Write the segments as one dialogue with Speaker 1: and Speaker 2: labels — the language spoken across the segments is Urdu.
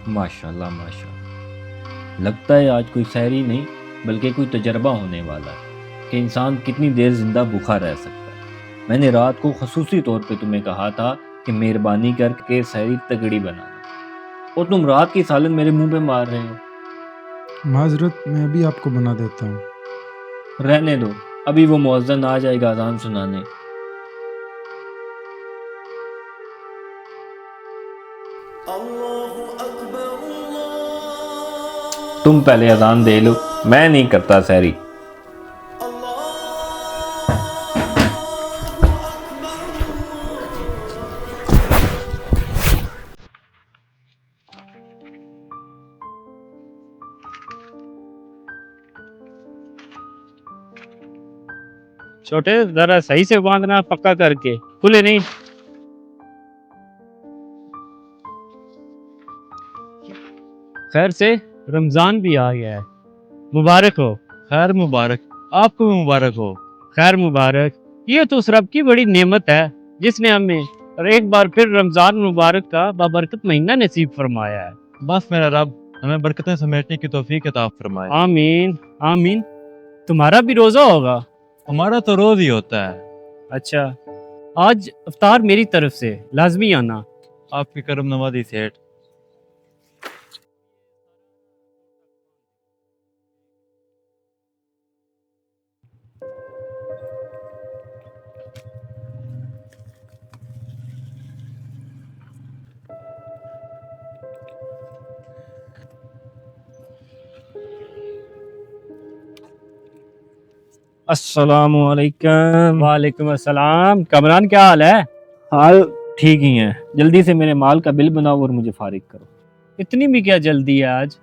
Speaker 1: ماشاءاللہ ماشاءاللہ، لگتا ہے آج کوئی سحری نہیں بلکہ کوئی تجربہ ہونے والا ہے کہ انسان کتنی دیر زندہ بھوکا رہ سکتا ہے۔ میں نے رات کو خصوصی طور پہ تمہیں کہا تھا کہ مہربانی کر کے سحری تگڑی بنا دو، اور تم رات کی سالن میرے منہ پہ مار رہے ہو۔
Speaker 2: معذرت، میں ابھی آپ کو بنا دیتا ہوں۔
Speaker 1: رہنے دو، ابھی وہ مؤذن آ جائے گا اذان سنانے۔ تم پہلے اذان دے لو، میں نہیں کرتا سحری۔
Speaker 3: چھوٹے ذرا صحیح سے باندھنا، پکا کر کے، کھلے نہیں۔ خیر سے رمضان بھی آ گیا ہے، مبارک ہو۔
Speaker 4: خیر مبارک، آپ کو بھی مبارک ہو۔
Speaker 3: خیر مبارک، یہ تو اس رب کی بڑی نعمت ہے جس نے ہمیں اور ایک بار پھر رمضان مبارک کا بابرکت مہینہ نصیب فرمایا ہے۔
Speaker 4: بس میرا رب ہمیں برکتیں سمیٹنے کی توفیق عطا فرمائے۔
Speaker 3: آمین آمین۔ تمہارا بھی روزہ ہوگا؟
Speaker 4: ہمارا تو روز ہی ہوتا ہے۔
Speaker 3: اچھا، آج افطار میری طرف سے، لازمی آنا۔
Speaker 4: آپ کی کرم نوازی سیٹھ۔
Speaker 1: السلام علیکم۔
Speaker 3: وعلیکم السلام۔ کامران کیا حال ہے؟
Speaker 1: حال ٹھیک ہی ہیں، جلدی سے میرے مال کا بل بناؤ اور مجھے فارغ کرو۔
Speaker 3: اتنی بھی کیا جلدی ہے آج؟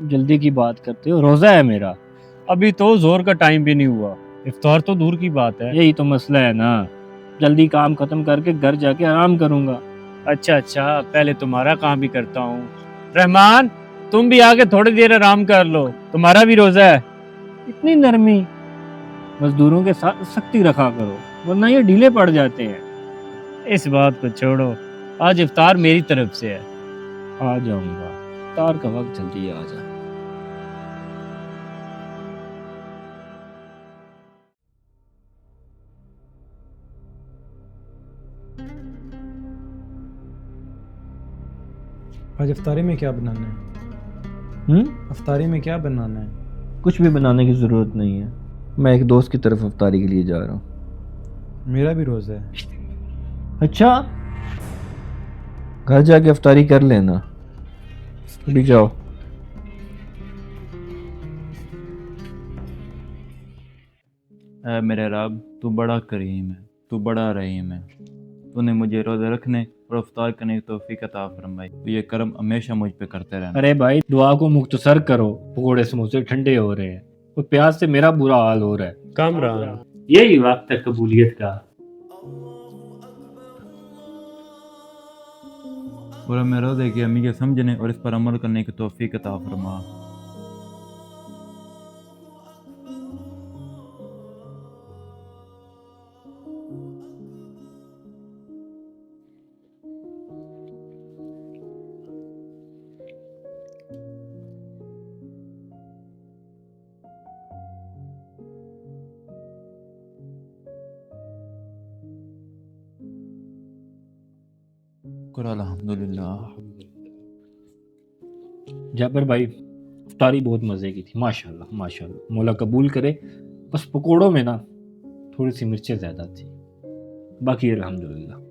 Speaker 1: جلدی کی بات کرتے ہو، روزہ ہے میرا۔
Speaker 3: ابھی تو زور کا ٹائم بھی نہیں ہوا، افطار تو دور کی بات ہے۔
Speaker 1: یہی تو مسئلہ ہے نا، جلدی کام ختم کر کے گھر جا کے آرام کروں گا۔
Speaker 3: اچھا، پہلے تمہارا کام بھی کرتا ہوں۔ رحمان، تم بھی آگے تھوڑی دیر آرام کر لو، تمہارا بھی روزہ ہے۔
Speaker 1: اتنی نرمی، مزدوروں کے ساتھ سختی رکھا کرو ورنہ یہ ڈھیلے پڑ جاتے ہیں۔
Speaker 3: اس بات کو چھوڑو، آج افطار میری طرف سے ہے۔
Speaker 1: آ جاؤں گا، افطار کا وقت جلدی آ جائے۔
Speaker 2: آج افطاری میں کیا بنانا ہے؟ افطاری میں کیا بنانا ہے؟
Speaker 1: کچھ بھی بنانے کی ضرورت نہیں ہے، میں ایک دوست کی طرف افطاری کے لیے جا رہا ہوں۔
Speaker 2: میرا بھی روزہ ہے۔
Speaker 1: اچھا، گھر جا کے افطاری کر لینا، ابھی جاؤ۔
Speaker 4: اے میرے رب، تو بڑا کریم ہے، تو بڑا رحیم ہے۔ تو نے مجھے روزے رکھنے اور افطار کرنے کی توفیق عطا فرمائی۔ تو یہ کرم ہمیشہ مجھ پہ کرتے رہنا۔
Speaker 1: ارے بھائی، دعا کو مختصر کرو، پکوڑے سموسے ٹھنڈے ہو رہے ہیں، اور پیاز سے میرا برا حال ہو رہا ہے۔
Speaker 3: کامران، یہی وقت ہے قبولیت کا۔
Speaker 4: اور ہمیں روزے کی اہمیت کو سمجھنے اور اس پر عمل کرنے کی توفیق عطا فرما۔ شکر الحمدللہ۔
Speaker 1: جابر بھائی، افطاری بہت مزے کی تھی، ماشاءاللہ ماشاءاللہ، مولا قبول کرے۔ بس پکوڑوں میں نا تھوڑی سی مرچیں زیادہ تھی، باقی الحمدللہ۔